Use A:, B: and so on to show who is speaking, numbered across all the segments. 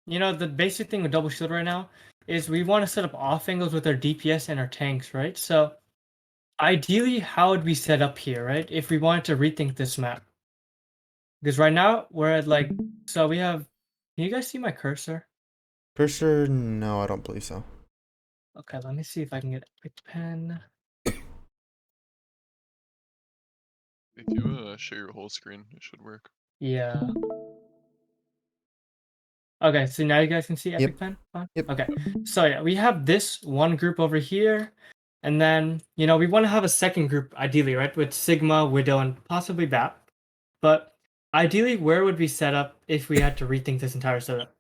A: the basic thing with double shield right now is we want to set up off angles with our DPS and our tanks, right? So ideally, how would we set up here, right? If we wanted to rethink this map, because right now we're at like, so we have. Can you guys see my cursor?
B: Cursor? No, I don't believe so.
A: Okay, let me see if I can get a quick pen.
C: If you share your whole screen, it should work.
A: Yeah. Okay, so now you guys can see
B: Yep.
A: Epic Pen? Fine?
B: Yep.
A: Okay, so yeah, we have this one group over here, and then, we want to have a second group, ideally, right? With Sigma, Widow, and possibly BAP. But ideally, where would we set up if we had to rethink this entire setup?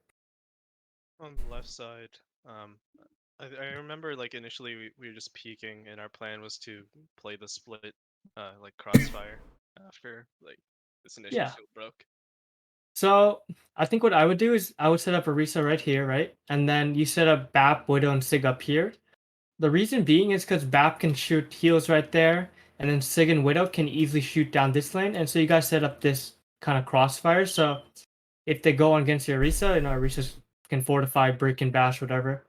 D: On the left side, I remember like initially we were just peeking, and our plan was to play the split, like crossfire after like this initial
A: Yeah.
D: field broke.
A: So I think what I would do is I would set up Orisa right here, right? And then you set up BAP, Widow, and Sig up here. The reason being is because BAP can shoot heals right there, and then Sig and Widow can easily shoot down this lane, and so you guys set up this kind of crossfire. So if they go against your Orisa, Orisa can fortify, break, and bash, whatever.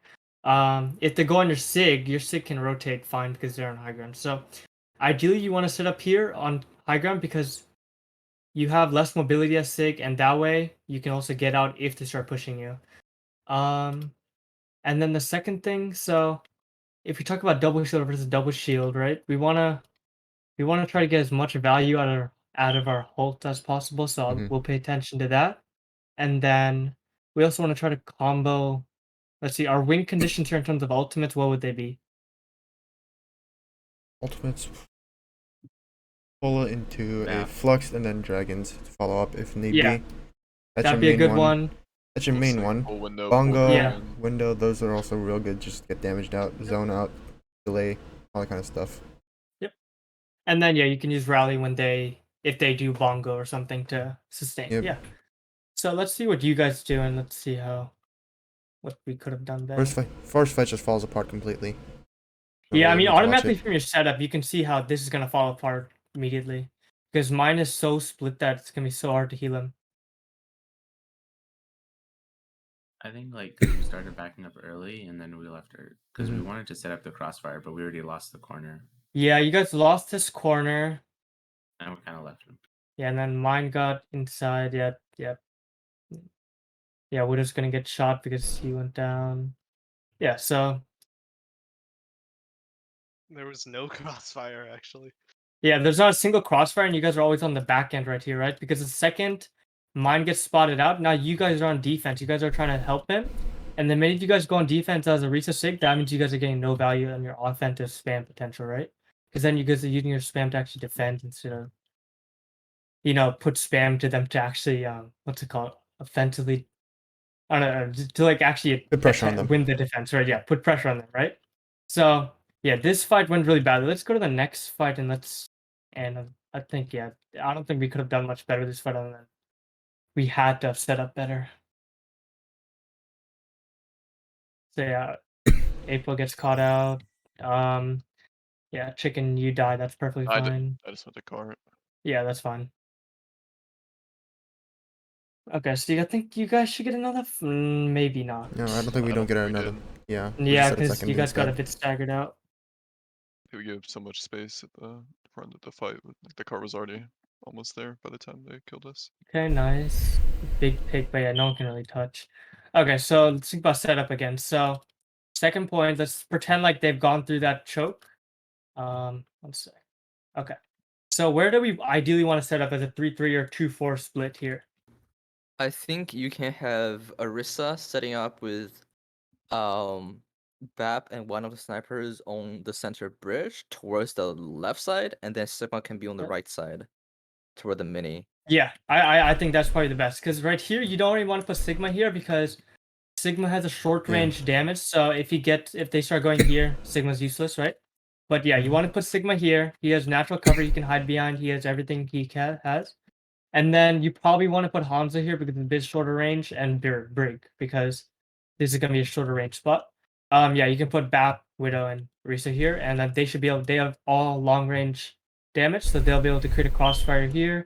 A: If they go on your Sig can rotate fine because they're on high ground. So ideally, you want to set up here on high ground because you have less mobility as Sig, and that way you can also get out if they start pushing you. And then the second thing, so if we talk about double shield versus double shield, right? We wanna try to get as much value out of our ult as possible. So
B: Mhm.
A: we'll pay attention to that. And then we also want to try to combo. Let's see, our win conditions here in terms of ultimates. What would they be?
B: Ultimates. Pull it into
E: Yeah.
B: a flux and then dragons to follow up if need
A: Yeah,
B: be. That's
A: that'd
B: your
A: be a
B: main
A: good one.
B: That's your
C: Full
B: main
C: sig,
B: one.
C: full window,
B: Bongo,
C: full
A: Yeah.
C: dragon.
B: window, those are also real good. Just get damaged out, zone out, delay, all that kind of stuff.
A: And then you can use rally if they do bongo or something to sustain.
B: Yep.
A: Yeah. So let's see what you guys do, and let's see what we could have done there.
B: First fight just falls apart completely. Don't
A: Yeah, I
B: really
A: mean,
B: need to watch
A: automatically
B: it.
A: from your setup, you can see how this is gonna fall apart immediately because mine is so split that it's gonna be so hard to heal him.
E: I think like 'cause we started backing up early and then we left her because we
B: Mhm.
E: wanted to set up the crossfire, but we already lost the corner
A: Yeah, you guys lost this corner.
E: and we kind of left him.
A: Yeah, and then mine got inside. Yeah, yeah. Yeah, Widow's gonna get shot because he went down. Yeah, so
D: There was no crossfire actually.
A: yeah, there's not a single crossfire, and you guys are always on the back end right here, right? Because the second mine gets spotted out, now you guys are on defense. You guys are trying to help him. And the minute you guys go on defense as a Risa Sig, that means you guys are getting no value on your offensive spam potential, right? Because then you guys are using your spam to actually defend instead of, put spam to them to actually, what's it called? Offensively, I don't know, to like actually
B: Put pressure on them.
A: win the defense, right? Yeah, put pressure on them, right? So, yeah, this fight went really badly. Let's go to the next fight and I think, yeah, I don't think we could have done much better this fight other than we had to have set up better. So, yeah, April gets caught out. Yeah, chicken, you die. That's perfectly fine.
C: I just went to cart.
A: Yeah, that's fine. Okay, so I think you guys should get another. Maybe not.
B: No, I don't think we
C: I
B: don't
C: don't
B: get
C: think we
B: another.
C: did.
B: Yeah. we
A: Yeah,
B: just had a
A: because
B: second
A: you guys got a
B: instead.
A: bit staggered out.
C: We gave so much space at the front of the fight. Like the car was already almost there by the time they killed us.
A: Okay, nice. Big pick, but yeah, no one can really touch. Okay, so let's think about setup again. So, second point, let's pretend like they've gone through that choke. One sec. Okay. So where do we ideally want to set up as a 3-3 or 2-4 split here?
F: I think you can have Arissa setting up with BAP and one of the snipers on the center bridge towards the left side, and then Sigma can be on the
A: Yep.
F: right side toward the mini.
A: Yeah, I think that's probably the best because right here you don't even want to put Sigma here because Sigma has a short range damage. So if they start going here, Sigma's useless, right? But yeah, you want to put Sigma here. He has natural cover he can hide behind. He has everything he has. And then you probably want to put Hanzo here because it's a bit shorter range, and Brig because this is gonna be a shorter range spot. Yeah, you can put Bap, Widow, and Risa here, and then they have all long range damage, so they'll be able to create a crossfire here.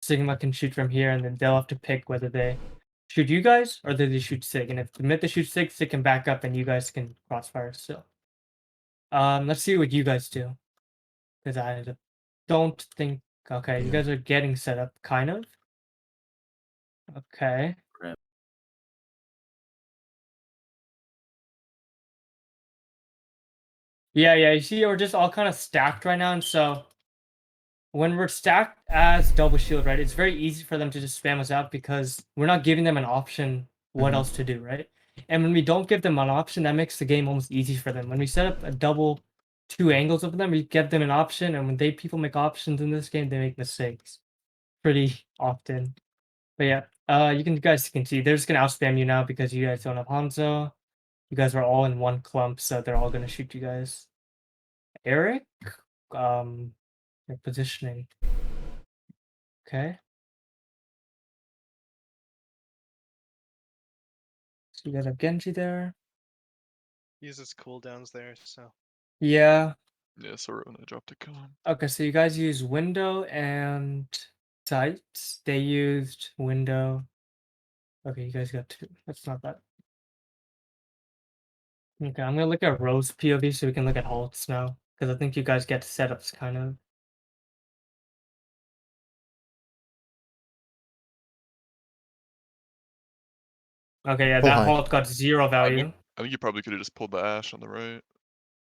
A: Sigma can shoot from here, and then they'll have to pick whether they shoot you guys, or do they shoot Sig? And if the minute they shoot Sig, Sig can back up, and you guys can crossfire still. Let's see what you guys do, because I don't think. Okay, you
B: Yeah.
A: guys are getting set up, kind of. Okay.
E: Rip.
A: Yeah, yeah. You see, we're just all kind of stacked right now, and so when we're stacked as double shield, right, it's very easy for them to just spam us out because we're not giving them an option what
B: Mhm.
A: else to do, right? And when we don't give them an option, that makes the game almost easy for them. When we set up a double two angles of them, we give them an option, and when people make options in this game, they make mistakes pretty often. But yeah, you guys can see they're just gonna outspam you now because you guys don't have Hanzo. You guys are all in one clump, so they're all gonna shoot you guys. Eric, your positioning. Okay. So you guys have Genji there.
D: He uses cooldowns there, so
A: Yeah.
C: Yeah, sorry when I dropped a kill him.
A: Okay, so you guys use window and sights. They used window. Okay, you guys got two. That's not bad. Okay, I'm gonna look at Rose POV so we can look at halts now. Because I think you guys get setups kind of. Okay, yeah,
B: Pull
A: that
B: high.
A: halt got 0 value.
C: I think you probably could have just pulled the Ash on the right.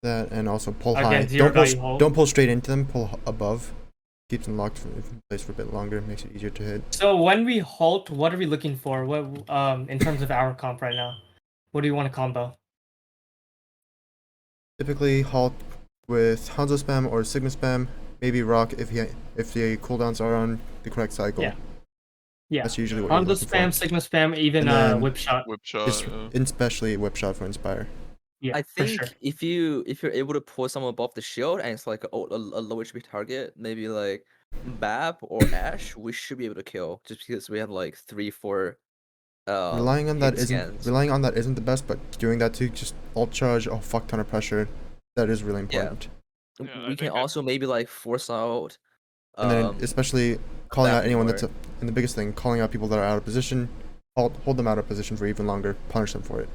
B: That and also pull
A: Again,
B: high.
A: zero
B: Don't pull.
A: value hold.
B: Don't pull straight into them. Pull above. Keeps them locked in place for a bit longer. Makes it easier to hit.
A: So when we halt, what are we looking for? What in terms of our comp right now? What do you want to combo?
B: Typically halt with Hanzo spam or Sigma spam. Maybe rock if the cooldowns are on the correct cycle.
A: Yeah. Yeah.
B: That's usually what you're
A: Hanzo
B: looking
A: spam,
B: for.
A: Sigma spam, even
B: And then-
A: whip shot.
C: Whip shot.
B: It's especially whip shot for Inspire.
A: Yeah,
F: I
A: for
F: think
A: sure.
F: if you're able to pull someone above the shield and it's like a low HP target, maybe like Bap or Ash, we should be able to kill just because we have like 3-4
B: Relying on that
F: hit
B: isn't
F: scans.
B: the best, but doing that to just alt charge a fuck ton of pressure, that is really
F: Yeah.
B: important.
D: Yeah, I
F: We can
D: think
F: also maybe like force out
B: And then especially calling
F: Bap
B: out anyone that's
F: more.
B: and the biggest thing, calling out people that are out of position, hold them out of position for even longer, punish them for it.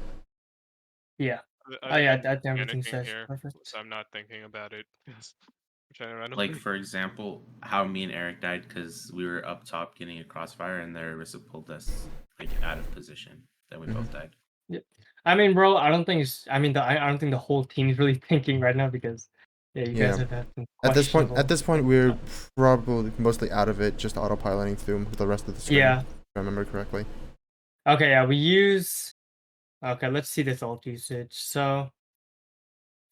A: Yeah.
D: I
A: yeah,
D: think
A: that
D: I'm
A: everything
D: panicking
A: says
D: here,
A: perfect.
D: so I'm not thinking about it. I'm trying to run
E: Like
D: away.
E: for example, how me and Eric died because we were up top getting a crossfire and their Orisa pulled us like out of position. Then we both died.
A: I mean, bro, I don't think I don't think the whole team is really thinking right now because you guys
B: Yeah.
A: have had some
B: At this
A: questionable.
B: point, we're probably mostly out of it, just autopiloting through the rest of the screen.
A: Yeah.
B: If I remember correctly.
A: Okay, yeah, we use. Okay, let's see this ult usage. So,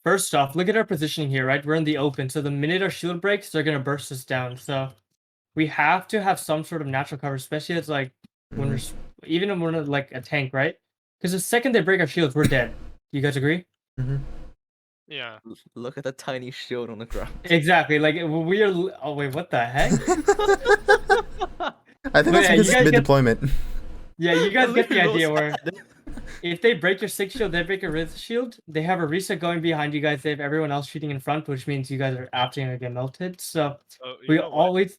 A: first off, look at our positioning here, right? We're in the open, so the minute our shield breaks, they're gonna burst us down. So, we have to have some sort of natural cover, especially as like when we're even when we're like a tank, right? Because the second they break our shields, we're dead. You guys agree?
D: Yeah.
F: Look at the tiny shield on the ground.
A: Exactly. Like we are. Oh wait, what the heck?
B: I think
A: But
B: that's
A: yeah,
B: because
A: you
B: it's
A: guys
B: mid
A: get-
B: deployment.
A: Yeah, you guys get the
F: Literally
A: idea.
F: goes
A: Where
F: sad.
A: if they break your six shield, they break a Riz shield. They have a reset going behind you guys. They have everyone else shooting in front, which means you guys are absolutely gonna get melted. So
D: Oh, you
A: we
D: know what?
A: always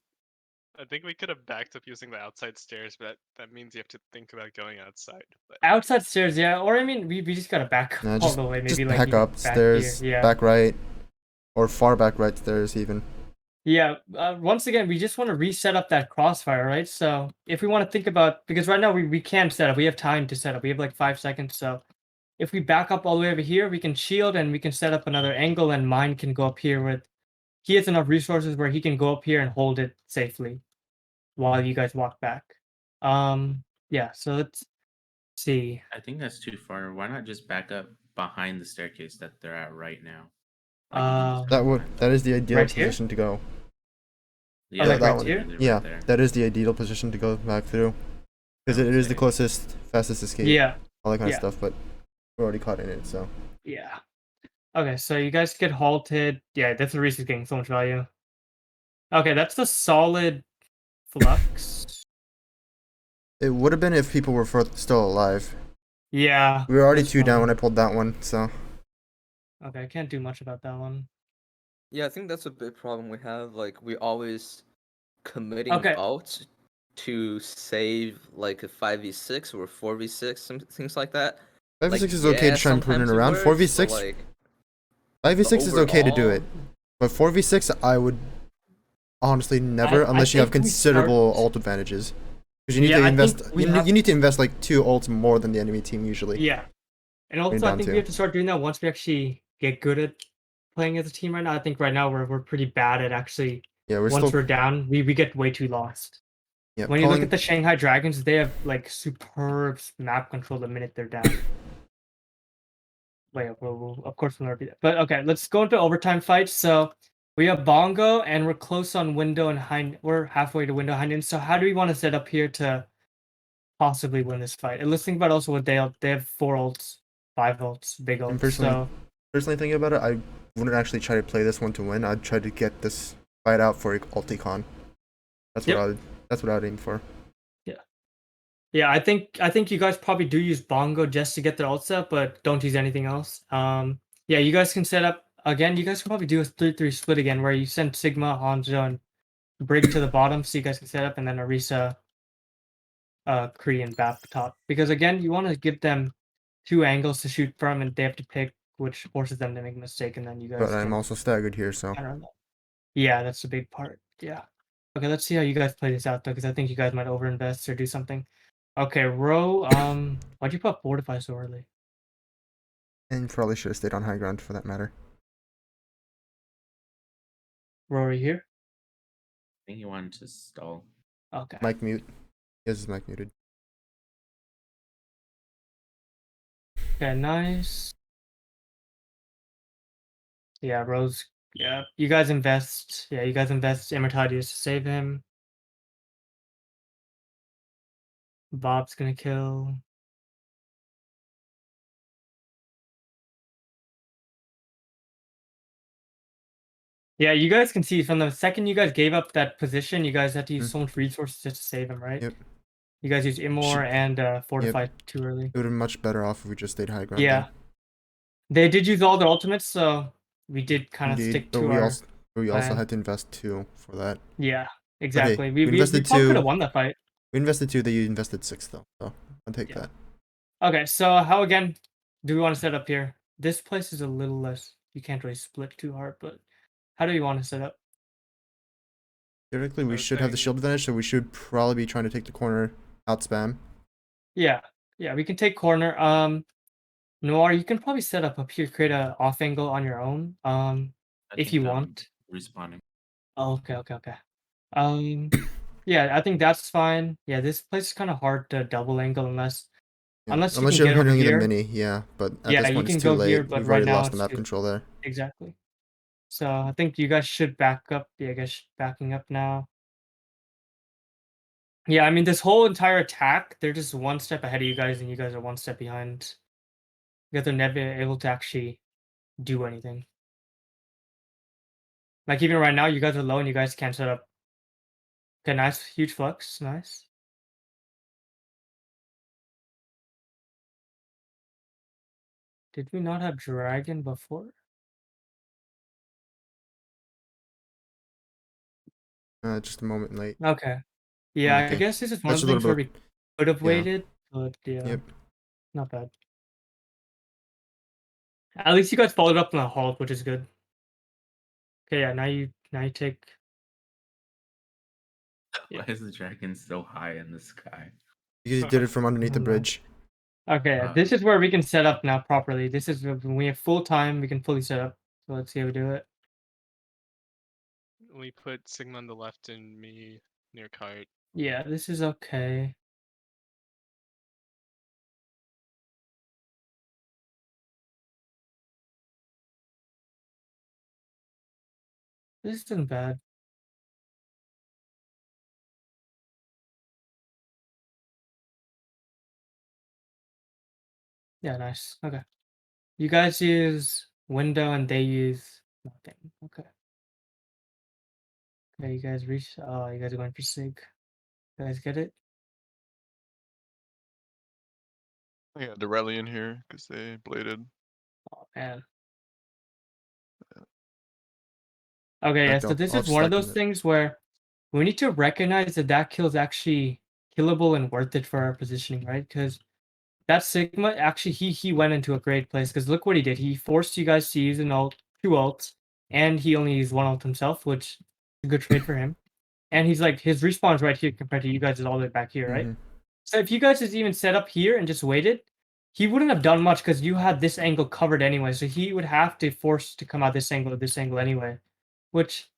D: I think we could have backed up using the outside stairs, but that means you have to think about going outside. But
A: outside stairs, yeah. Or I mean, we just gotta back
B: Nah,
A: all
B: just
A: the way.
B: just
A: Maybe like
B: back
A: even
B: up
A: back
B: stairs,
A: here. Yeah.
B: back right, or far back right stairs even.
A: Yeah, once again, we just want to reset up that crossfire, right? So if we want to think about, because right now we can set up, we have time to set up, we have like 5 seconds. So if we back up all the way over here, we can shield and we can set up another angle, and mine can go up here with, he has enough resources where he can go up here and hold it safely while you guys walk back. Yeah, so let's see.
E: I think that's too far. Why not just back up behind the staircase that they're at right now?
B: That is the ideal
A: Right here?
B: position to go.
E: Yeah,
A: like
B: that
A: right
B: one.
A: here?
E: literally
B: Yeah,
E: right there.
B: that is the ideal position to go back through, because it is the closest, fastest escape.
A: Yeah,
B: all that kind
A: yeah.
B: of stuff. But we're already caught in it, so.
A: yeah. Okay, so you guys get halted. Yeah, that's the reason getting so much value. Okay, that's the solid flux.
B: It would have been if people were still alive.
A: Yeah.
B: We were already
A: that's
B: 2 down
A: fine.
B: when I pulled that one, so.
A: Okay, I can't do much about that one.
F: Yeah, I think that's a big problem we have. Like we always committing
A: Okay.
F: out to save like a 5v6 or 4v6, some things like that.
B: 5v6
F: Like,
B: is okay
F: yeah,
B: to try and prune it
F: sometimes it
B: around.
F: works, but
B: 4v6,
F: like
B: 5v6 is okay to do
F: overall,
B: it, but 4v6 I would honestly never,
A: I
B: unless you have
A: think we
B: considerable
A: start.
B: ult advantages. Because you need
A: Yeah,
B: to
A: I
B: invest.
A: think we
B: You
A: have.
B: need to invest like 2 ults more than the enemy team usually.
A: Yeah, and
B: Bring it
A: also I
B: down
A: think
B: to.
A: we have to start doing that once we actually get good at playing as a team. Right now, I think right now we're pretty bad at actually.
B: Yeah, we're
A: Once
B: still.
A: we're down, we get way too lost.
B: Yeah,
A: When you look at
B: calling.
A: the Shanghai Dragons, they have like superb map control the minute they're down. Wait, of course we'll never be that. But okay, let's go into overtime fights. So we have Bongo and we're close on window and hind. We're halfway to window hind. So how do we want to set up here to possibly win this fight? And let's think about also what they have 4 ults, 5 ults, big
B: And
A: ults.
B: personally,
A: So
B: thinking about it, I wouldn't actually try to play this one to win. I'd try to get this fight out for Ulticon. That's what
A: Yep.
B: I would. That's what I would aim for.
A: yeah, I think you guys probably do use Bongo just to get their ult set, but don't use anything else. Yeah, you guys can set up again. You guys can probably do a 3-3 split again, where you send Sigma, Hanzo, and Brig to the bottom, so you guys can set up, and then Orisa, Kree, and Bap top. Because again, you want to give them 2 angles to shoot from, and they have to pick which forces them to make a mistake, and then you guys
B: But I'm
A: can
B: also staggered here, so.
A: counter that. Yeah, that's the big part. Yeah. Okay, let's see how you guys play this out though, because I think you guys might overinvest or do something. Okay, Row, why'd you put Fortify so early?
B: And probably should have stayed on high ground for that matter.
A: Row, are you here?
E: I think he wanted to stall.
A: Okay.
B: Mic mute. He has his mic muted.
A: Okay, nice. Yeah, Rose. Yeah, you guys invest. Yeah, you guys invest Immortalities to save him. Bob's gonna kill. Yeah, you guys can see from the second you guys gave up that position, you guys had to use so much resources just to save him, right?
B: Yep.
A: You guys used Immor and Fortify too early.
B: It would have been much better off if we just stayed high ground.
A: Yeah. They did use all their ultimates, so we did kind of
B: Indeed,
A: stick
B: but
A: to
B: we
A: our
B: also
A: plan.
B: had to invest 2 for that.
A: Yeah, exactly.
B: we
A: We
B: invested
A: probably
B: 2.
A: could have won that fight.
B: We invested 2. They invested 6 though, so I'll take
A: Yeah.
B: that.
A: Okay, so how again do we want to set up here? This place is a little less. You can't really split too hard, but how do you want to set up?
B: Theoretically,
D: I
B: we
D: was
B: should have the
D: saying-
B: shield advantage, so we should probably be trying to take the corner out spam.
A: Yeah, we can take corner. Noir, you can probably set up here, create a off angle on your own.
E: I
A: If
E: think
A: you
E: I'm
A: want.
E: respawning.
A: Oh, okay. Yeah, I think that's fine. Yeah, this place is kind of hard to double angle unless
B: Yeah.
A: Unless you
B: Unless
A: can
B: you're
A: get over
B: handling it a
A: here.
B: mini, yeah. But at
A: Yeah,
B: this
A: you
B: point,
A: can
B: it's too
A: go
B: late.
A: here, but
B: We've
A: right
B: already
A: now
B: lost the
A: it's
B: map
A: too
B: control there.
A: exactly. So I think you guys should back up. Yeah, I guess backing up now. Yeah, I mean this whole entire attack, they're just one step ahead of you guys, and you guys are one step behind. You guys are never able to actually do anything. Like even right now, you guys are low and you guys can't set up. Okay, nice, huge flex, nice. Did we not have dragon before?
B: Just a moment late.
A: Okay. Yeah, I
B: Okay.
A: guess this is one
B: That's
A: of
B: a
A: the
B: little
A: things where
B: bit.
A: we could have
B: Yeah.
A: waited, but yeah,
B: Yep.
A: not bad. At least you guys followed up on the halt, which is good. Okay, yeah, now you take. Yeah.
E: Why is the dragon so high in the sky?
B: Because you did it from underneath the
A: Oh, no.
B: bridge.
A: Okay, this is where we can set up now properly. This is when we have full time, we can fully set up. So let's see how we do it.
D: We put Sigma on the left and me near Kite.
A: Yeah, this is okay. This isn't bad. Yeah, nice. Okay. You guys use window and they use nothing. Okay. Okay, you guys reach. Oh, you guys are going for sig. You guys get it?
C: I got the rally in here because they bladed.
A: Oh man. Okay, yeah. So
B: I'll
A: this
B: just
A: is one of
B: stack
A: those
B: them.
A: things where we need to recognize that that kill is actually killable and worth it for our positioning, right? Because that Sigma actually he went into a great place because look what he did. He forced you guys to use an ult, 2 ults, and he only used 1 ult himself, which is a good trade for him. And he's like his respawn is right here compared to you guys is all the way back here, right?
B: Mhm.
A: So if you guys just even set up here and just waited, he wouldn't have done much because you had this angle covered anyway. So he would have to force to come out this angle or this angle anyway, which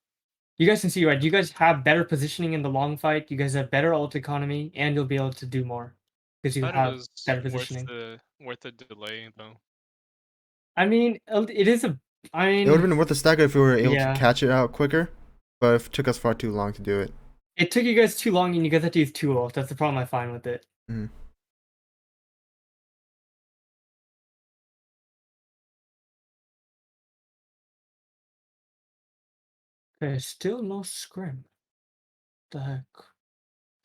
A: you guys can see, right? You guys have better positioning in the long fight. You guys have better ult economy, and you'll be able to do more because you
D: I don't know.
A: have
D: It's
A: better
D: worth
A: positioning.
D: the delay though.
A: I mean, it is a. I
B: It would have
A: mean,
B: been worth the stagger if we were able to
A: yeah.
B: catch it out quicker, but it took us far too long to do it.
A: It took you guys too long, and you guys had to use 2 ults. That's the problem I find with it.
B: Mhm.
A: Okay, still no scrim. The heck?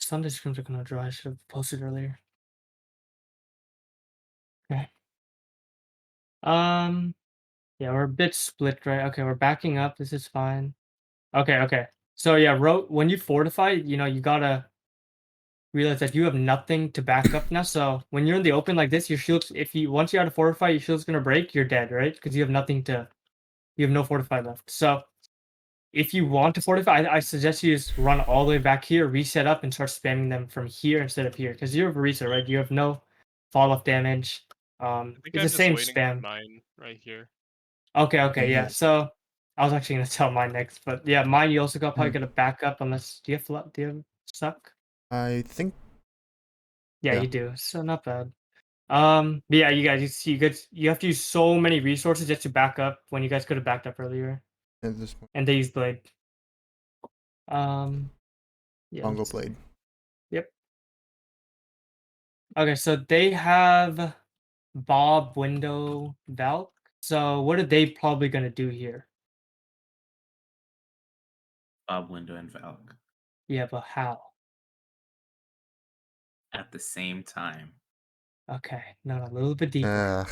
A: Sunday scrims are gonna dry. I should have posted earlier. Okay. Yeah, we're a bit split, right? Okay, we're backing up. This is fine. Okay. So yeah, when you fortify, you gotta realize that you have nothing to back up now. So when you're in the open like this, your shields, if you once you out of fortify, your shield's gonna break. You're dead, right? Because you have no fortify left. So if you want to fortify, I suggest you just run all the way back here, reset up, and start spamming them from here instead of here. Because you have a reset, right? You have no fall off damage.
D: I think
A: It's
D: I'm
A: the
D: just
A: same
D: waiting for
A: spam.
D: mine right here.
A: Okay, yeah.
B: Mhm.
A: So I was actually gonna tell mine next, but yeah, mine you also got probably
B: Mhm.
A: gonna back up unless do you have suck?
B: I think
A: Yeah,
B: Yeah.
A: you do. So not bad. But yeah, you have to use so many resources just to back up when you guys could have backed up earlier,
B: at this point,
A: and they used blade. Yeah.
B: Bongo blade.
A: Yep. Okay, so they have Bob, Window, Valk. So what are they probably gonna do here?
E: Bob, Window, and Valk
A: Yeah, but how?
E: at the same time.
A: Okay, no, a little bit deeper.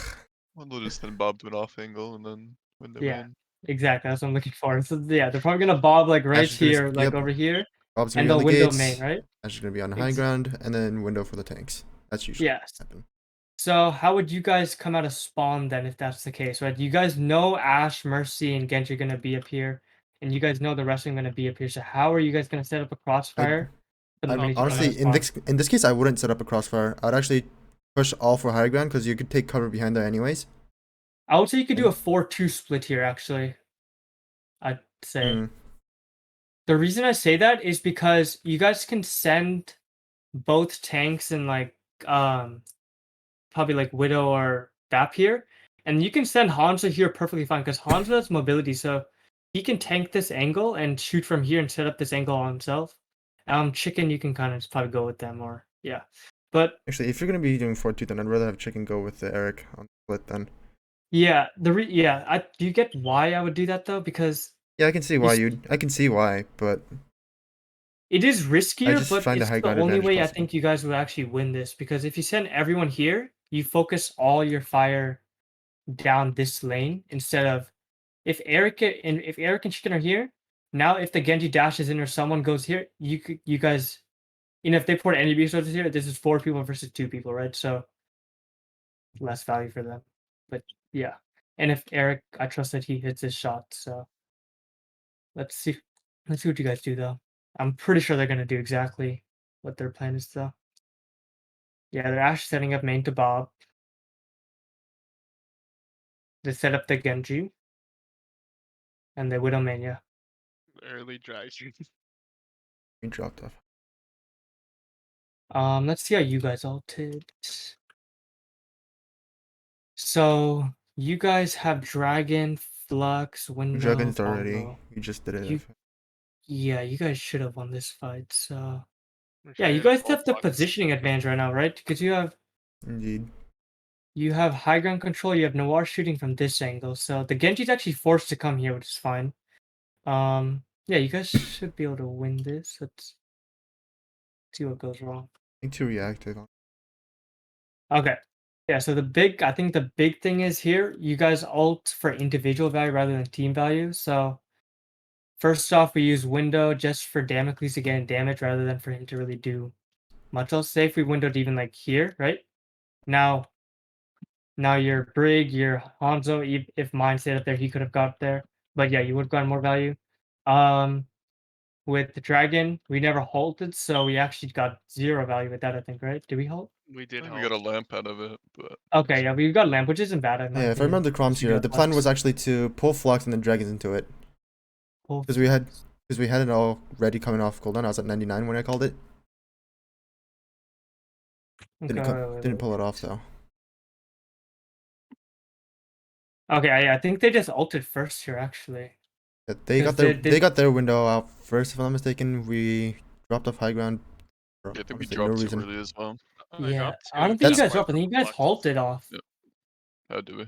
C: Well, they'll just then bob to an off angle and then window
A: Yeah,
C: main.
A: exactly. That's what I'm looking for. So yeah, they're probably gonna bob like right
B: Ash is gonna
A: here, like
B: yep.
A: over here,
B: Bob's gonna
A: and
B: be on
A: they'll
B: the
A: window main,
B: gates.
A: right?
B: Ash is gonna be on the high
A: Ex-
B: ground, and then window for the tanks. That's usually
A: Yes.
B: what happen.
A: So how would you guys come out of spawn then if that's the case, right? You guys know Ash, Mercy, and Genji are gonna be up here, and you guys know the rest are gonna be up here. So how are you guys gonna set up a crossfire for the
B: I
A: minute you come out of
B: honestly,
A: spawn?
B: in this case, I wouldn't set up a crossfire. I'd actually push all for high ground because you could take cover behind there anyways.
A: I would say you could do a
B: And-
A: 4-2 split here, actually. I'd say.
B: Mm,
A: The reason I say that is because you guys can send both tanks and probably like Widow or Bap here, and you can send Hanzo here perfectly fine because Hanzo has mobility, so he can tank this angle and shoot from here and set up this angle on himself. Chicken, you can kind of just probably go with them, or yeah, but
B: actually, if you're gonna be doing 4-2, then I'd rather have Chicken go with the Eric on split then.
A: yeah, do you get why I would do that though? Because
B: Yeah, I can see
A: you
B: why
A: s-
B: I can see why, but
A: it is
B: I
A: riskier,
B: just
A: but
B: find the
A: it's
B: high
A: the
B: ground
A: only
B: advantage
A: way I
B: possible.
A: think you guys would actually win this. Because if you send everyone here, you focus all your fire down this lane instead of if Eric and Chicken are here. Now, if the Genji dashes in or someone goes here, you guys, if they put any resources here, this is 4 people versus 2 people, right? So less value for them. But yeah, and if Eric, I trust that he hits his shot. So let's see. Let's see what you guys do, though. I'm pretty sure they're gonna do exactly what their plan is, though. Yeah, they're actually setting up main to Bob. They set up the Genji and the Widow main, yeah.
D: Early dragon.
B: We dropped off.
A: Let's see how you guys ulted. So you guys have Dragon, Flux, Window,
B: Dragon's already.
A: Bongo.
B: You just did it.
A: You, yeah, you guys should have won this fight. So
D: We're
A: yeah, you
D: fair,
A: guys
D: all
A: have the
D: blocks.
A: positioning advantage right now, right? Because
B: Indeed.
A: you have high ground control. You have Noir shooting from this angle. So the Genji's actually forced to come here, which is fine. Yeah, you guys should be able to win this. Let's see what goes wrong.
B: I think too reactive.
A: Okay. Yeah, so I think the big thing is here, you guys ult for individual value rather than team value. So first off, we use window just for Damocles to get in damage rather than for him to really do much else. Say if we windowed even like here, right? Now your Brig, your Hanzo, if mine stayed up there, he could have got there. But yeah, you would have gotten more value. With the dragon, we never halted, so we actually got 0 value with that, I think, right? Did we halt?
D: We
C: I
D: did
C: think we got a
D: halt.
C: lamp out of it, but
A: Okay, yeah, we got lamp, which isn't bad in my
B: Yeah, if I
A: opinion.
B: remember the comms
A: Because we
B: here,
A: got
B: the plan
A: flux.
B: was actually to pull flux and then dragons into it.
A: Pull
B: Because we had
A: flux.
B: it all ready coming off cooldown. I was at 99 when I called it.
A: Okay,
B: Didn't pull it off though.
A: Okay, I think they just ulted first here, actually.
B: Yeah, they
A: 'Cause
B: got their window out first, if I'm not mistaken. We dropped off high ground for
C: yeah, I think we
B: honestly no
C: dropped too
B: reason.
C: early as well.
D: I
A: Yeah,
D: dropped
A: I don't
D: too,
A: think you
B: That's-
A: guys
D: apart
A: dropped. I
D: from
A: think you guys
D: flux.
A: halted off.
C: Yeah. How do we?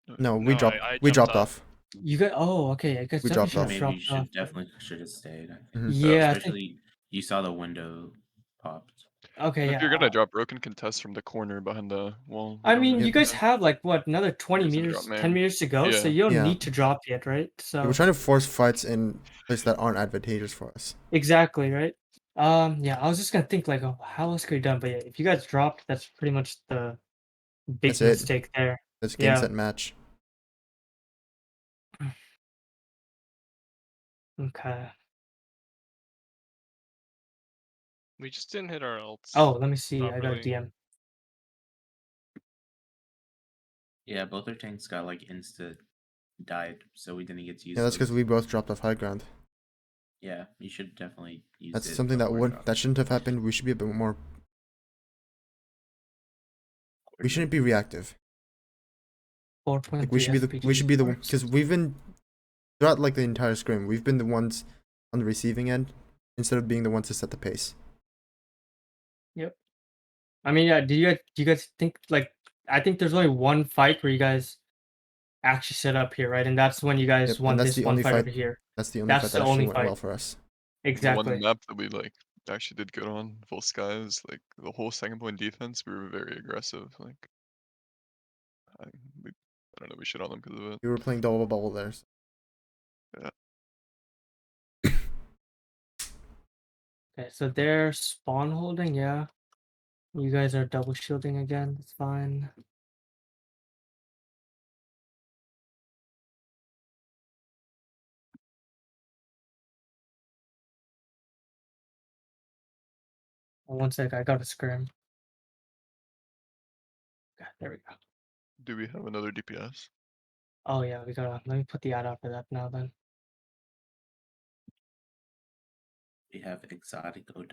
B: No,
D: No, I
B: we
D: jumped
B: dropped
D: off.
B: off.
A: You guys, oh, okay, you guys
B: We
A: definitely
B: dropped
A: should have
B: off.
E: Maybe you
A: dropped off.
E: should definitely should have stayed. I think.
B: Mhm.
A: Yeah, I think.
E: Especially you saw the window popped.
A: Okay,
C: If you're
A: yeah.
C: gonna drop broken contest from the corner behind the wall. We
A: I
C: don't
A: mean,
C: really
A: you guys
C: need
A: have like what another 20
C: reason to drop
A: meters,
C: main.
A: 10 meters to go, so
C: Yeah.
A: you don't
B: Yeah.
A: need to drop yet, right?
B: Yeah, we're
A: So
B: trying to force fights in places that aren't advantageous for us.
A: exactly, right? Yeah, I was just gonna think like, oh, how else could we done? But yeah, if you guys dropped, that's pretty much the big
B: That's it.
A: mistake there.
B: That's game
A: Yeah.
B: set match.
A: Okay.
D: We just didn't hit our ults.
A: Oh, let me see. I got a
D: properly.
A: DM.
E: Yeah, both our tanks got like insta died, so we didn't get to use.
B: Yeah, that's because
E: those.
B: we both dropped off high ground.
E: Yeah, you should definitely use.
B: That's
E: it
B: something that
E: before dropping.
B: shouldn't have happened. We should be a bit more. We shouldn't be reactive.
A: 4.3
B: Like we should be the one because we've been throughout like the entire scrim. We've been the ones on the receiving end instead of being the ones to set the pace.
A: Yep. I mean, yeah. Do you guys think like? I think there's only one fight where you guys actually set up here, right? And that's when you guys
B: Yep, and
A: won
B: that's
A: this
B: the
A: one
B: only
A: fight
B: fight.
A: over here.
B: That's the only
A: That's
B: fight
A: the
B: that actually
A: only
B: went
A: fight.
B: well for us.
C: The
A: Exactly.
C: one map that we like actually did good on, full skies, like the whole second point defense, we were very aggressive. Like, I don't know, we shit on them because of it.
B: We were playing double bubble there. So.
A: Okay, so they're spawn holding, yeah. You guys are double shielding again. It's fine. Oh, one sec, I got a scrim. Okay, there we go.
C: Do we have another DPS?
A: Oh yeah, we gotta. Let me put the ad out for that now. Then.
E: We have exotic OW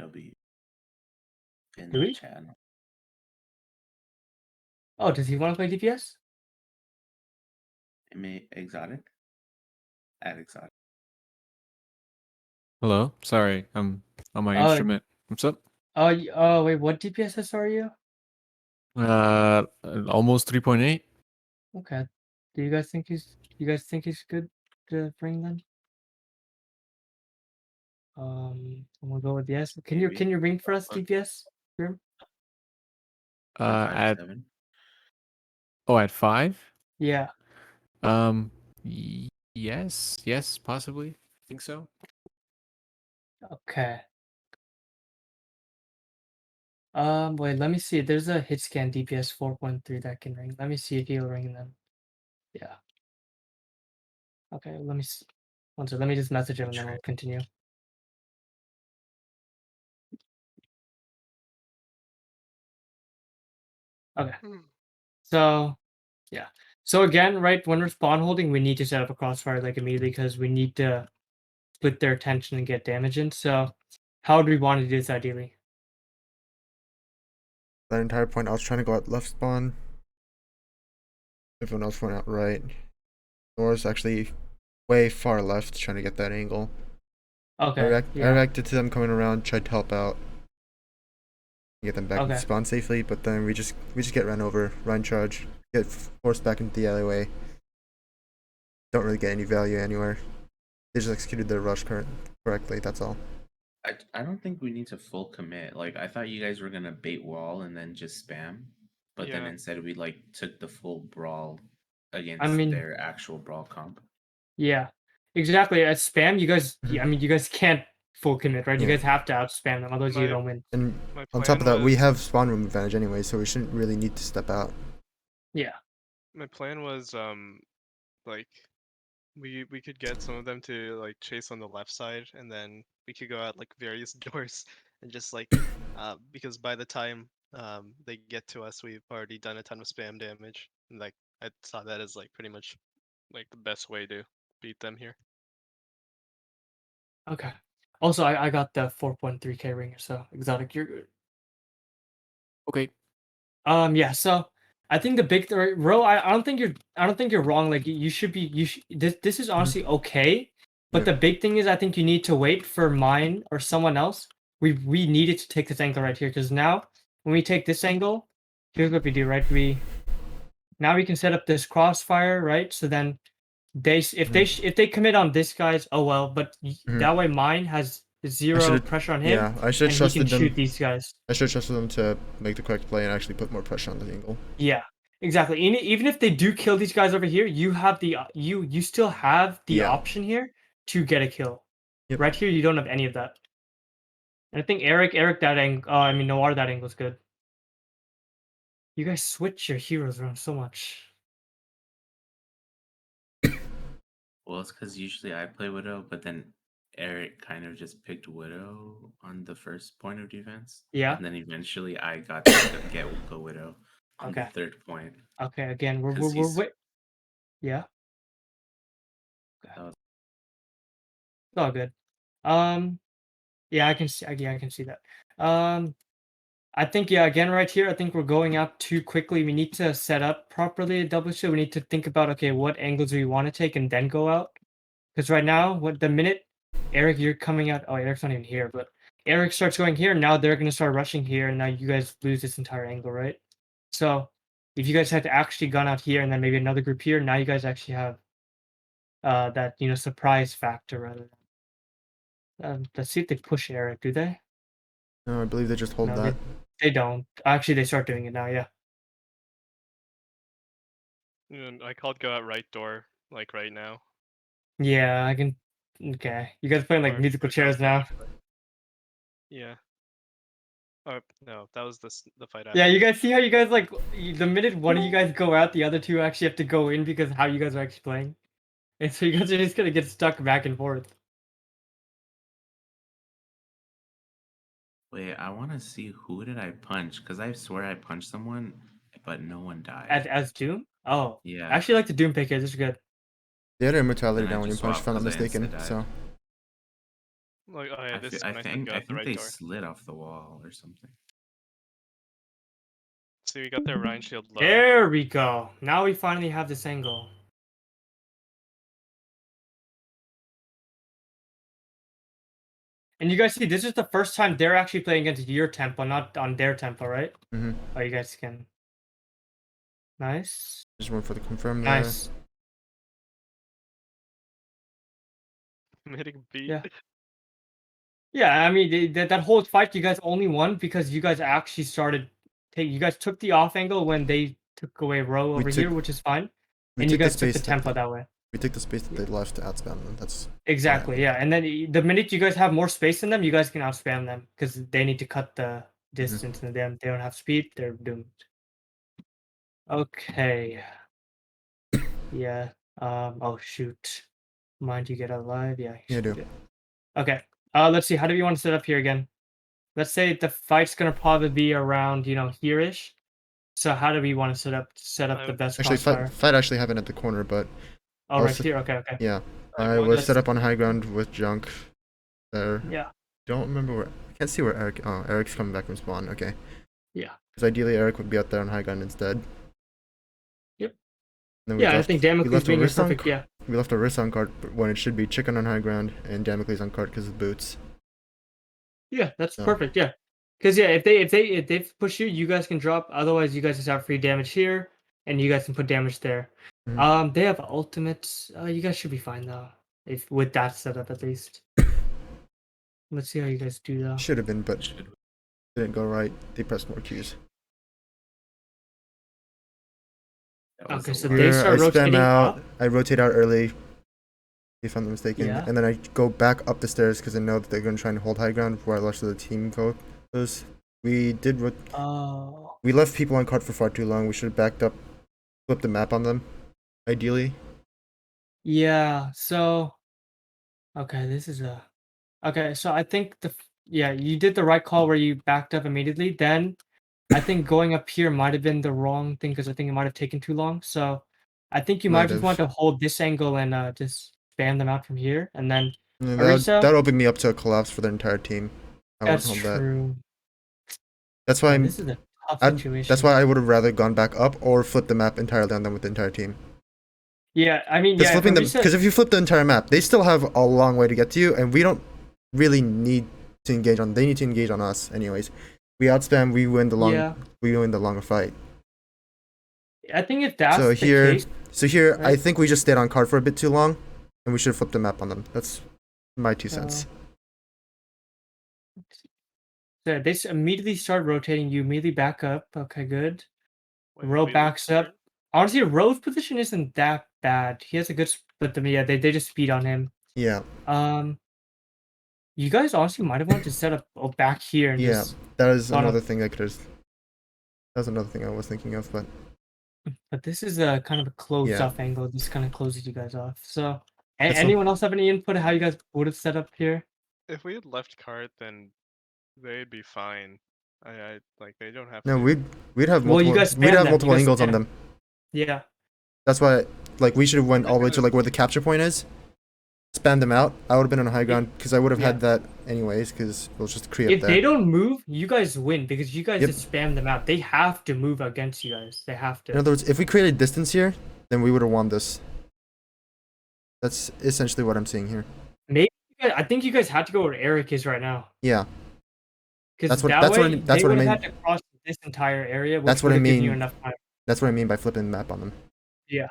E: in
A: Do
E: the
A: we?
E: channel.
A: Oh, does he want to play DPS?
E: Exotic. Add exotic.
G: Hello, sorry, I'm on my
A: Oh.
G: instrument. What's up?
A: Oh, wait, what DPS are you?
G: Almost 3.8.
A: Okay. Do you guys think he's good to bring then? I'm gonna go with yes. Can
E: Maybe.
A: you ring for us
C: Fine.
A: DPS? Grim?
G: At
E: 5-7.
G: at 5.
A: Yeah.
G: Yes, possibly. I think so.
A: Okay. Wait, let me see. There's a hit scan DPS 4.3 that can ring. Let me see if he'll ring them. Yeah. Okay, let me see. One second, let me just message him and then we'll continue. Okay. So, yeah. So again, right, when we're spawn holding, we need to set up a crossfire like immediately because we need to split their attention and get damage in. So, how do we want to do this ideally?
B: That entire point, I was trying to go out left spawn. Everyone else went out right. Or was actually way far left, trying to get that angle.
A: Okay.
B: I reacted to them coming around, tried to help out, get them back
A: Okay.
B: in spawn safely, but then we just get run over, run charge, get forced back into the alleyway. Don't really get any value anywhere. They just executed their rush correctly. That's all.
E: I don't think we need to full commit. Like I thought you guys were gonna bait wall and then just spam, but then
D: Yeah.
E: instead we like took the full brawl against
A: mean-
E: their actual brawl comp.
A: Yeah. exactly at spam. You guys, I mean, you guys can't full commit, right? You
B: Yeah.
A: guys have to outspam them, otherwise you
D: My-
A: don't win.
B: And
D: My
B: on top of
D: plan
B: that, we
D: was-
B: have spawn room advantage anyway, so we shouldn't really need to step out.
A: Yeah.
D: My plan was like we could get some of them to like chase on the left side, and then we could go out like various doors and just like because by the time they get to us, we've already done a ton of spam damage, and like I saw that as like pretty much like the best way to beat them here.
A: Okay. Also, I got the 4.3k ringer, so exotic, you're good.
G: Okay.
A: Yeah. So I think the big Ro, I don't think you're wrong. Like you should be. This is honestly okay. But
B: Yeah.
A: the big thing is, I think you need to wait for mine or someone else. We needed to take this angle right here because now when we take this angle, here's what we do, right? Now we can set up this crossfire, right? So then if they commit on this guy's, oh well. But that way mine has zero
B: should've-
A: pressure on him.
B: Yeah, I should
A: and
B: have
A: he can
B: trusted
A: shoot
B: them.
A: these guys.
B: I should have trusted them to make the correct play and actually put more pressure on the angle.
A: Yeah, exactly. Even if they do kill these guys over here, you have the you still have the
B: Yeah.
A: option here to get a kill.
B: Yep.
A: Right here, you don't have any of that. And I think Eric that angle. Oh, I mean Noir that angle's good. You guys switch your heroes around so much.
E: Well, it's because usually I play Widow, but then Eric kind of just picked Widow on the first point of defense.
A: Yeah.
E: And then eventually I got to get the Widow on the
A: Okay.
E: third point.
A: Okay. Again, we're
E: 'Cause he's-
A: wait. Yeah. Okay.
E: That was-
A: It's all good. Yeah, I can see. Yeah, I can see that. I think again right here, I think we're going out too quickly. We need to set up properly a double shield. We need to think about okay, what angles do we want to take and then go out. Because right now, the minute Eric, you're coming out. Oh, Eric's not even here, but Eric starts going here. Now they're gonna start rushing here, and now you guys lose this entire angle, right? So if you guys had to actually gun out here and then maybe another group here, now you guys actually have that surprise factor rather than. Let's see if they push Eric. Do they?
B: No, I believe they just hold
A: No,
B: that.
A: They don't. Actually, they start doing it now. Yeah.
D: And I called go out right door like right now.
A: Yeah, I can. Okay, you guys playing like
D: Or-
A: musical
D: or
A: chairs now.
D: something. Yeah. Oh no, that was the fight.
A: Yeah,
D: after.
A: you guys see how you guys like the minute one of you guys go out, the other two actually have to go in because how you guys are actually playing, and so you guys are just gonna get stuck back and forth.
E: Wait, I want to see who did I punch? Because I swear I punched someone, but no one died.
A: As Doom? Oh,
E: Yeah.
A: I actually like the Doom pick here. This is good.
B: They had immortality
E: Then I
B: down when you
E: just
B: punched, if I'm not
E: swapped 'cause I
B: mistaken.
E: instead
B: So
D: Like oh yeah, this is
E: I
D: when
E: think
D: go out the right
E: they
D: door.
E: slid off the wall or something.
D: So we got their Rhine shield low.
A: There we go. Now we finally have this angle. And you guys see, this is the first time they're actually playing against your tempo, not on their tempo, right?
B: Mhm.
A: Oh, you guys can. Nice.
B: just went for the confirm there.
A: Nice.
D: Hitting beat.
A: Yeah. Yeah, I mean that whole fight you guys only won because you guys actually started. You guys took the off angle when they took away row over here, which is fine,
B: We
A: and you
B: took the
A: guys took the
B: space
A: tempo that way.
B: We took the space that they left to outspam them. That's
A: Exactly, yeah. And then the minute you guys have more space than them, you guys can outspam them because they need to cut the distance, and they don't have speed. They're doomed. Okay. Yeah. Oh shoot. Mind you get alive? Yeah.
B: Yeah, I do.
A: should. Okay. Let's see. How do we want to set up here again? Let's say the fight's gonna probably be around, here-ish. So how do we want to set up the best
B: actually
A: crossfire?
B: fight actually happened at the corner, but
A: Oh, right
B: also-
A: here. Okay.
B: yeah,
D: I
B: I
D: want
B: was
A: us-
B: set up on high ground with junk. There.
A: Yeah.
B: Don't remember where. I can't see where Eric. Oh, Eric's coming back from spawn. Okay.
A: Yeah.
B: Because ideally Eric would be out there on high ground instead.
A: Yep.
B: Then we
A: Yeah, I
B: left-
A: think
B: we
A: Damocles
B: left a
A: being your
B: wrist on
A: perfect. Yeah.
B: We left a wrist on cart when it should be chicken on high ground and Damocles on cart because of boots.
A: Yeah, that's
B: So-
A: perfect. Yeah. Because if they push you, you guys can drop. Otherwise, you guys just have free damage here, and you guys can put damage there.
B: Mhm.
A: They have ultimates. You guys should be fine though, if with that setup at least. Let's see how you guys do though.
B: Should have been, but didn't go right. They pressed more Qs.
E: That was
A: Okay,
E: a
A: so
E: lot.
A: they
B: Here,
A: start
B: I spam
A: rotating
B: out.
A: up.
B: I rotate out early. if I'm not mistaken.
A: Yeah.
B: And then I go back up the stairs because I know that they're going to try and hold high ground before the rest of the team goes. We did what
A: Oh.
B: we left people on cart for far too long. We should have backed up, flipped the map on them, ideally.
A: Yeah. So. Okay, this is a. Okay, so I think yeah, you did the right call where you backed up immediately. Then I think going up here might have been the wrong thing because I think it might have taken too long. So I think you might
B: Might
A: just want
B: have.
A: to hold this angle and just spam them out from here. And then
B: And
A: Arisa,
B: that opened me up to a collapse for the entire team. I wouldn't
A: that's
B: hold that.
A: true.
B: That's why
A: Yeah,
B: I'm.
A: this is a tough situation.
B: That's why I would have rather gone back up or flipped the map entirely on them with the entire team.
A: Yeah, I mean,
B: Because
A: yeah,
B: flipping them,
A: Arisa,
B: because if you flip the entire map, they still have a long way to get to you, and we don't really need to engage on. They need to engage on us, anyways. We outspam, we win the
A: yeah,
B: longer fight.
A: I think if that's
B: So
A: the
B: here,
A: case,
B: I
A: right?
B: think we just stayed on card for a bit too long, and we should have flipped the map on them. That's my 2 cents.
A: So they immediately start rotating. You immediately back up. Okay, good.
D: Wait,
A: Row
D: we
A: backs
D: lose
A: up. Honestly, Row's position isn't that bad. He has a good split. Them, yeah, they just speed on him.
B: Yeah,
A: You guys honestly might have wanted to set up back here and
B: yeah.
A: just
B: That is
A: thought
B: another
A: of.
B: thing I could have. That was another thing I was thinking of, but
A: But this is a kind of a closed
B: yeah.
A: off angle. This kind of closes you guys off. So,
B: That's
A: anyone else have any input on how you guys would have set up here?
D: If we had left cart, then they'd be fine. I like they don't have
B: No,
D: to.
B: we'd have
A: Well, you
B: multiple
A: guys spam them.
B: multiple angles on them.
A: Yeah.
B: That's why, like, we should have went
D: They're
B: all the way
D: gonna-
B: to like where the capture point is, spam them out. I would have been on high ground because I would have
A: Yeah.
B: had that anyways because it was just Kree up
A: If
B: there.
A: they don't move, you guys win because you guys
B: Yep.
A: just spam them out. They have to move against you guys. They have to.
B: In other words, if we created distance here, then we would have won this. That's essentially what I'm seeing here.
A: Maybe I think you guys had to go where Eric is right now.
B: Yeah,
A: Because
B: That's what-
A: that
B: that's what I
A: way
B: mean- that's
A: they
B: what I
A: would have
B: mean.
A: had to cross this entire area, which
B: That's what
A: would
B: I
A: have given you
B: mean.
A: enough time.
B: that's what I mean by flipping the map on them.
A: Yeah.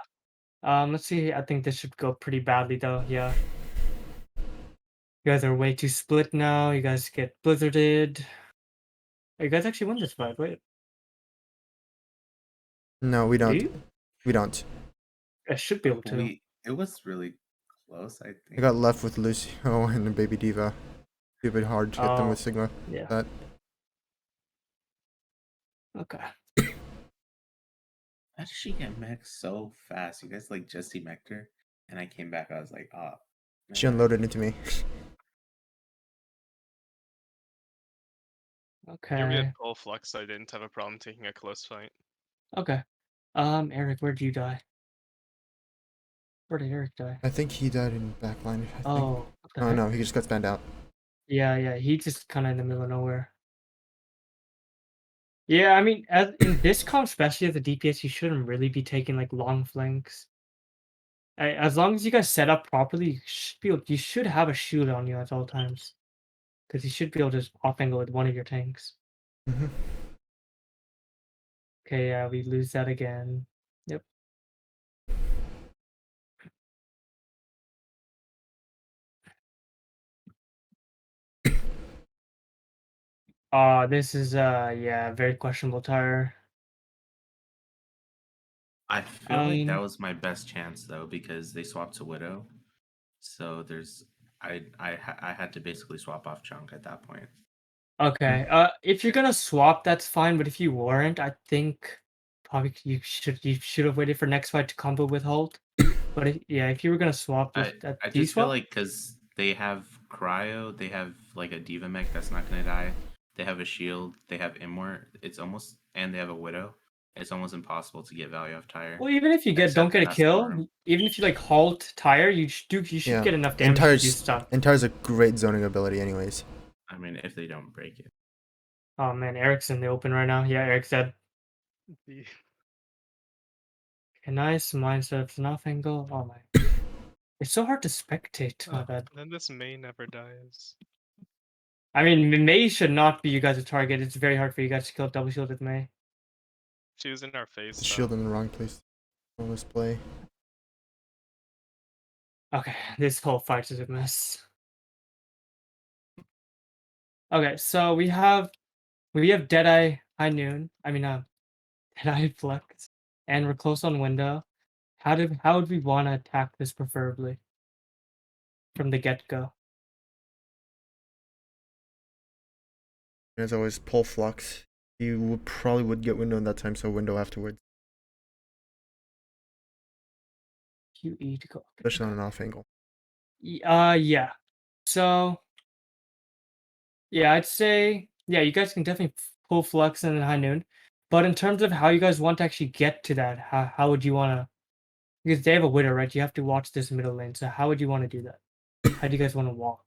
A: Let's see. I think this should go pretty badly though. Yeah. You guys are way too split now. You guys get blizzarded. Oh, you guys actually won this fight. Wait.
B: No, we
A: Do
B: don't.
A: you?
B: We don't.
A: I should be able to.
E: It was really close, I
B: I
E: think.
B: got left with Lucio and the Baby Diva. Stupid hard to hit them
A: Oh,
B: with Sigma.
A: yeah.
B: That
A: Okay.
E: How did she get mech so fast? You guys like just demeched her, and I came back. I was like, oh.
B: she
E: man.
B: unloaded into me.
D: Here we
A: Okay.
D: had full flux, so I didn't have a problem taking a close fight.
A: Okay. Eric, where'd you die? Where did Eric die?
B: I think he died in backline. I think.
A: Oh. what the
B: Oh
A: heck?
B: no, he just got spanned out.
A: Yeah, he just kind of in the middle of nowhere. Yeah, I mean, in this comp, especially as a DPS, you shouldn't really be taking like long flanks. As long as you guys set up properly, you should have a shield on you at all times, because you should be able to just off angle with one of your tanks.
B: hmm
A: Okay, yeah, we lose that again. Yep. This is yeah, very questionable tire.
E: I feel like that
A: Um,
E: was my best chance though because they swapped to Widow, so there's I had to basically swap off Chunk at that point.
A: Okay. If you're gonna swap, that's fine. But if you weren't, I think probably you should have waited for next fight to combo with Hold. But yeah, if you were gonna swap,
E: I
A: just
E: I
A: do you
E: just feel
A: swap?
E: like because they have Cryo, they have like a Diva mech that's not gonna die. They have a shield, they have Immort. It's almost and they have a Widow. It's almost impossible to get value off tire.
A: Well, even if you don't
E: Except
A: get a
E: Fast
A: kill,
E: Storm.
A: even if you like halt tire, you should
B: Yeah.
A: get enough damage to do
B: Entire's
A: stuff.
B: Entire's a great zoning ability, anyways.
E: I mean, if they don't break it.
A: Oh man, Eric's in the open right now. Yeah, Eric's dead.
D: The-
A: Okay, nice mindset of enough angle. Oh my, it's so hard to spectate. My bad.
D: Then this May never dies.
A: I mean, May should not be you guys' target. It's very hard for you guys to kill double shield with May.
D: She was in our face.
B: The
D: though.
B: shield in the wrong place. On this play.
A: Okay, this whole fight is a mess. Okay, so we have Deadeye High Noon. I mean, Deadeye Flex, and we're close on window. How would we want to attack this preferably? from the get-go.
B: As always, pull flux. You probably would get window in that time, so window afterwards,
A: QE to go.
B: especially on an off angle.
A: Yeah. So yeah, I'd say yeah, you guys can definitely pull flux in high noon. But in terms of how you guys want to actually get to that, how would you want to? Because they have a widow, right? You have to watch this middle lane. So how would you want to do that? How do you guys want to walk?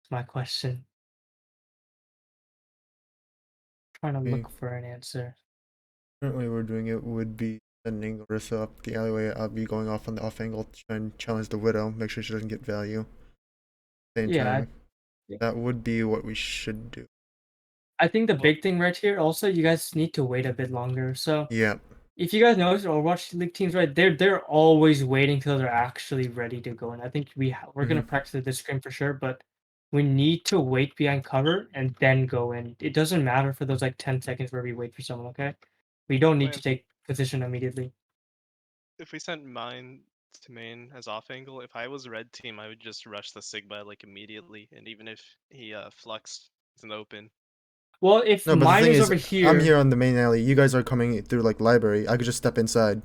A: That's my question. Trying to
B: Okay.
A: look for an answer.
B: Currently, we're doing it would be sending Orisa up the alleyway. I'll be going off on the off angle to try and challenge the widow, make sure she doesn't get value. Same
A: Yeah,
B: time,
A: yeah.
B: that would be what we should do.
A: I think the big thing right here, also, you guys need to wait a bit longer. So
B: Yeah.
A: if you guys notice Overwatch League teams, right, they're always waiting till they're actually ready to go. And I think we're gonna practice this scrim for sure, but we need to wait behind cover and then go in. It doesn't matter for those like 10 seconds where we wait for someone, okay? We don't need to take position immediately.
D: If we sent mine to main as off angle, if I was red team, I would just rush the Sigma like immediately, and even if he fluxed in the open.
A: Well, if
B: No, but the
A: mine
B: thing
A: is
B: is,
A: over here,
B: I'm here on the main alley. You guys are coming through like library. I could just step inside.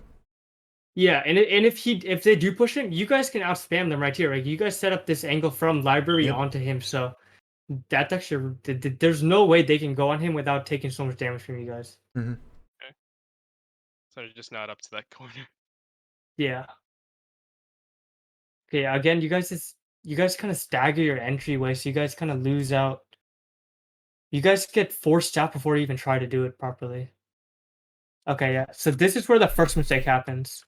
A: yeah, and if they do push him, you guys can out spam them right here. Right, you guys set up this angle from library
B: Yep.
A: onto him, so that's actually there's no way they can go on him without taking so much damage from you guys.
B: Mm-hmm.
D: So they're just not up to that corner.
A: Yeah. Okay. Again, you guys kind of stagger your entryway, so you guys kind of lose out. You guys get forced out before you even try to do it properly. Okay, yeah. So this is where the first mistake happens.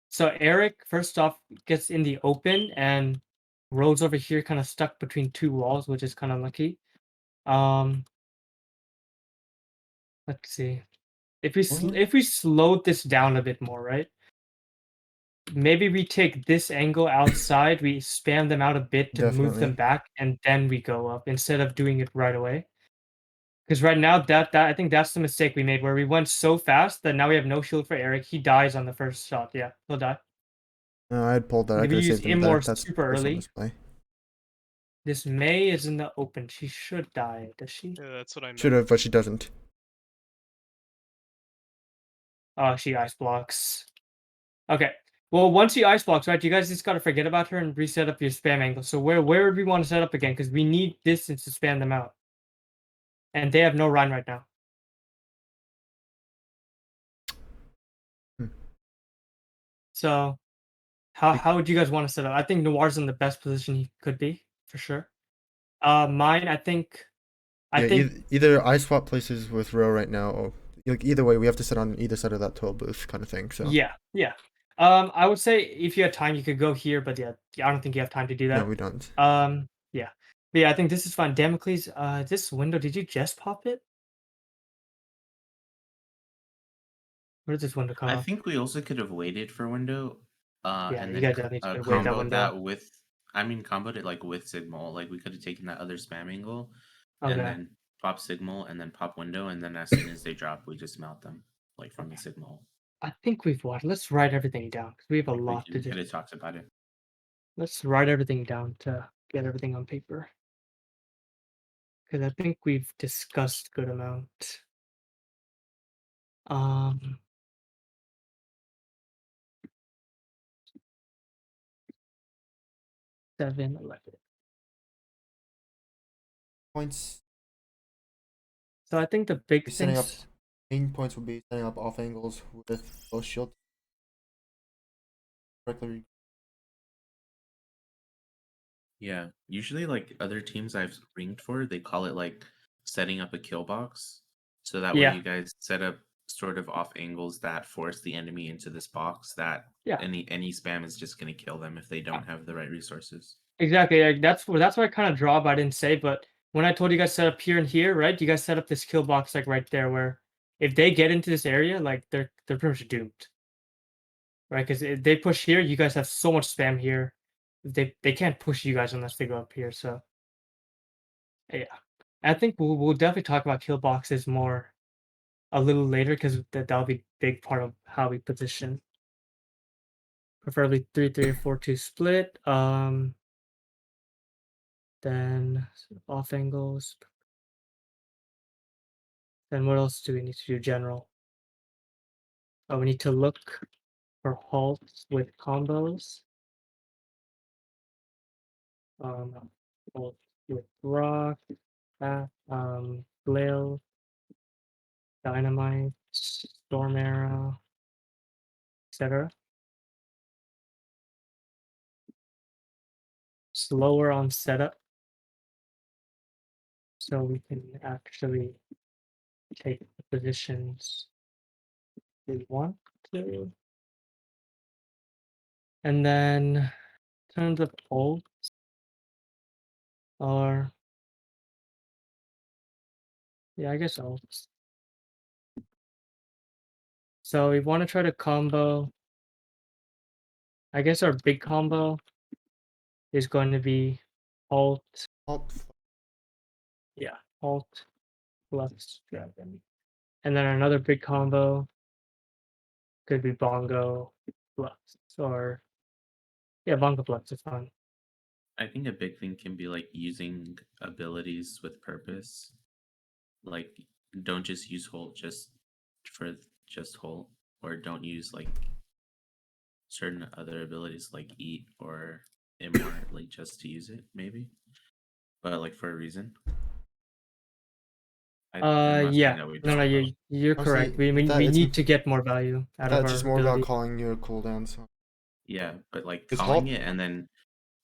A: So Eric, first off, gets in the open and rolls over here, kind of stuck between two walls, which is kind of lucky. Let's see. If we slowed this down a bit more, right? Maybe we take this angle outside, we spam them out a bit to move them
B: Definitely.
A: back, and then we go up instead of doing it right away. Because right now, that I think that's the mistake we made, where we went so fast that now we have no shield for Eric. He dies on the first shot. Yeah, he'll die.
B: No, I had pulled that. I
A: We
B: could have
A: use
B: saved him there.
A: Immor
B: That's
A: super
B: personal
A: early.
B: display.
A: This May is in the open. She should die, does she?
D: Yeah, that's what I meant.
B: Should have, but she doesn't.
A: Oh, she ice blocks. Okay. Well, once she ice blocks, right, you guys just gotta forget about her and reset up your spam angle. So where would we want to set up again? Because we need distance to spam them out. And they have no Rhine right now.
B: Hmm.
A: So how would you guys want to set up? I think Noir's in the best position he could be, for sure. Mine, I think
B: either I swap places with Ro right now, or like either way, we have to sit on either side of that 12 booth kind of thing. So
A: yeah. I would say if you had time, you could go here, but yeah, I don't think you have time to do that.
B: no, we don't.
A: Yeah. But yeah, I think this is fine. Damocles, this window, did you just pop it? Where did this window come
E: I
A: up?
E: think we also could have waited for window,
A: Yeah,
E: and
A: you
E: then
A: guys definitely could have waited that
E: comboed
A: window.
E: that with. I mean, comboed it like with Sigmal. Like we could have taken that other spam angle, and
A: Okay.
E: then pop Sigmal, and then pop window, and then as soon as they drop, we just mount them like from the Sigmal.
A: I think we've what? Let's write everything down because we have a
E: Like,
A: lot to
E: we could
A: do.
E: have talked about it.
A: Let's write everything down to get everything on paper. Because I think we've discussed good amount. 7-11.
B: Points.
A: So I think the big
B: Setting up
A: things.
B: main points would be setting up off angles with both shield correctly.
E: Yeah, usually like other teams I've ringed for, they call it like setting up a kill box. So that way
A: Yeah.
E: you guys set up sort of off angles that force the enemy into this box that
A: Yeah.
E: any spam is just gonna kill them if they don't have the right resources.
A: Exactly. Like that's what I kind of draw, but I didn't say. But when I told you guys set up here and here, right? You guys set up this kill box like right there, where if they get into this area, like they're pretty much doomed, right? Because if they push here, you guys have so much spam here. They can't push you guys unless they go up here. So yeah, I think we'll definitely talk about kill boxes more a little later because that'll be a big part of how we position. Preferably 3-3 or 4-2 split. Then off angles. Then what else do we need to do? General. Oh, we need to look for halts with combos. Halt with rock, flail, dynamite, storm arrow, etc. Slower on setup, so we can actually take the positions we want to. And then in terms of ults, or yeah, I guess ults. So we want to try to combo. I guess our big combo is going to be alt.
B: Halt.
A: Yeah, alt plus dragon. And then another big combo could be bongo flux, or yeah, bongo flux is fine.
E: I think a big thing can be like using abilities with purpose. Like, don't just use hold just for just hold, or don't use like certain other abilities like eat or immort like just to use it, maybe. But like for a reason. I'm not saying
A: Yeah,
E: that we
A: no,
E: don't.
A: you're
B: Honestly,
A: correct. We
B: with that,
A: we
B: it's
A: need to get more value out of
B: that's
A: our
B: just more about
A: ability.
B: calling your cooldown. So
E: Yeah, but like
B: Just
E: calling
B: halt-
E: it and then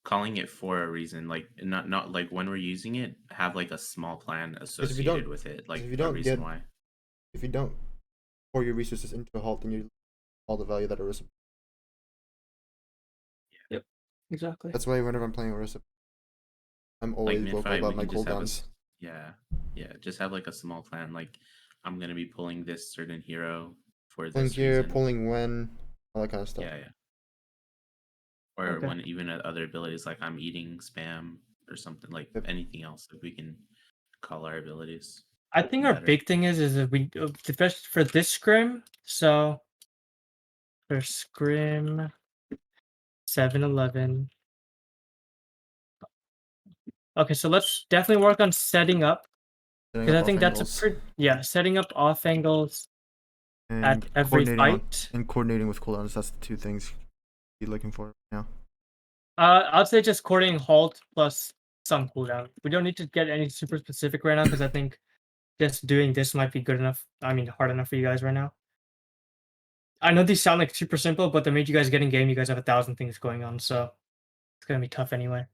E: calling it for a reason, like not like when we're using it, have like a small plan associated with it, like
B: if you
E: a
B: don't
E: reason
B: get
E: why.
B: if you don't pour your resources into a halt, then you all the value that Orisa.
A: Yep, exactly.
B: That's why whenever I'm playing Orisa, I'm
E: Like
B: always
E: mid
B: vocal
E: fight, we
B: about my
E: can just have a
B: cooldowns.
E: yeah, just have like a small plan. Like I'm gonna be pulling this certain hero for
B: Pulling
E: this
B: here,
E: reason.
B: pulling when, all that kind of stuff.
E: Yeah. Or
A: Okay.
E: when even other abilities like I'm eating spam or something like
B: Yep.
E: anything else, if we can call our abilities.
A: I think our
E: better.
A: big thing is that we the best for this scrim. So for scrim 7-11. Okay, so let's definitely work on setting up,
B: Setting
A: because
B: up
A: I think
B: off
A: that's
B: angles
A: setting up off angles
B: and
A: at every fight.
B: coordinating with cooldowns. That's the two things you're looking for now.
A: I'd say just coordinating halt plus some cooldown. We don't need to get any super specific right now, because I think just doing this might be good enough. I mean, hard enough for you guys right now. I know these sound like super simple, but the minute you guys get in game, you guys have 1,000 things going on, so it's gonna be tough anyway.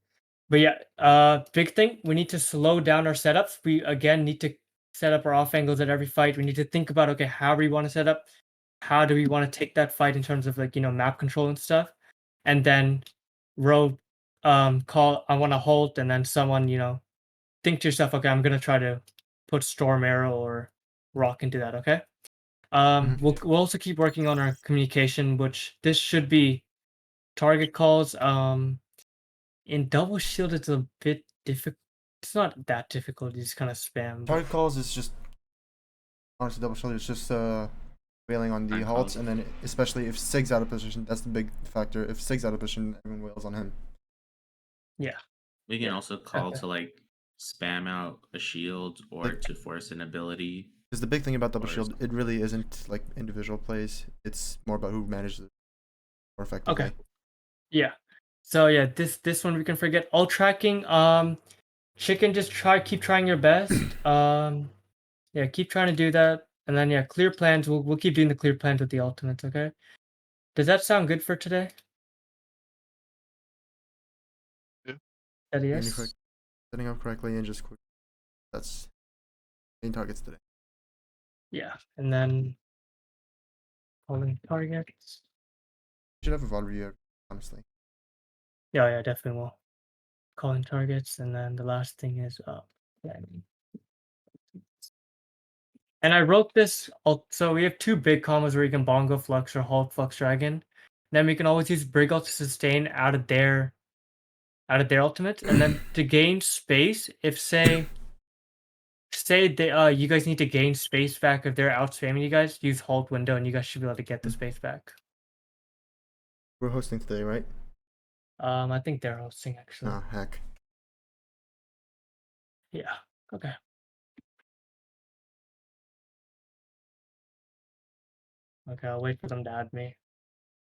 A: But yeah, big thing, we need to slow down our setups. We again need to set up our off angles at every fight. We need to think about, okay, how we want to set up, how do we want to take that fight in terms of like, map control and stuff, and then call, I want to halt, and then someone, think to yourself, okay, I'm gonna try to put storm arrow or rock into that. Okay. We'll also keep working on our communication, which this should be target calls. In double shield, it's a bit difficult. It's not that difficult. You just kind of spam.
B: Target calls is just honestly double shoulder. It's just wailing on the
E: Target
B: halts,
E: calls.
B: and then especially if Sig's out of position, that's the big factor. If Sig's out of position, everyone wails on him.
A: Yeah.
E: We can also call
A: Okay.
E: to like spam out a shield or
B: Like-
E: to force an ability.
B: Because the big thing about double
E: Or
B: shield, it really isn't like individual plays. It's more about who manages it more effectively.
A: Okay. Yeah. So yeah, this one we can forget. All tracking. Chicken, just keep trying your best. Yeah, keep trying to do that, and then yeah, clear plans. We'll keep doing the clear plans with the ultimates. Okay. Does that sound good for today?
C: Yeah.
A: That
B: Getting
A: yes.
B: correct- setting up correctly and just quick. That's main targets today.
A: Yeah, and then calling targets.
B: Should have a VOD review, honestly.
A: Yeah, definitely will. Calling targets, and then the last thing is planning. And I wrote this. So we have two big combos where you can bongo flux or halt flux dragon. Then we can always use Briggle to sustain out of their ultimate, and then to gain space. If say they you guys need to gain space back if they're out spamming you guys, use halt window, and you guys should be able to get the space back.
B: We're hosting today, right?
A: I think they're hosting actually.
B: Ah, heck.
A: Yeah. Okay. Okay, I'll wait for them to add me.